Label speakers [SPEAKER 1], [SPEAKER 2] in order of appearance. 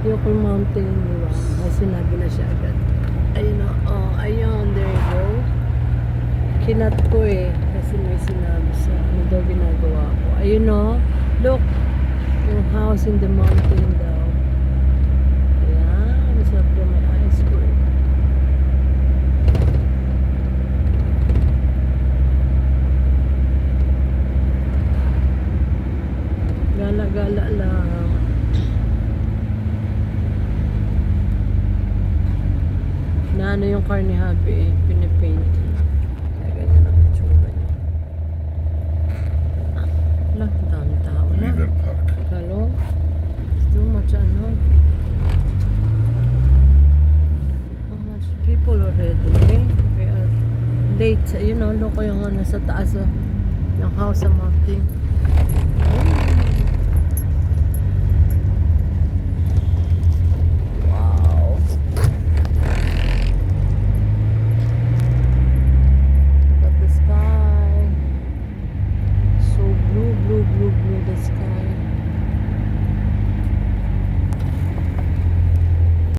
[SPEAKER 1] Yoko Mountain, di ba? May sinabi na siya agad. Ayun o, oh, ayun, there you go. Kinat ko eh, kasi may sinabi sa ano daw ginagawa ko. Ayun o, look, yung house in the mountain daw. Ayan, masarap daw may ice cream. Gala-gala lang. Na ano yung car ni Happy eh, pinipaint. Kaya ganyan ang itsura niya. Lang, dami tao na.
[SPEAKER 2] River Park.
[SPEAKER 1] Hello? It's too much ano. How much people already eh? We are late. You know, loko yung ano sa taas oh. Yung house sa mountain.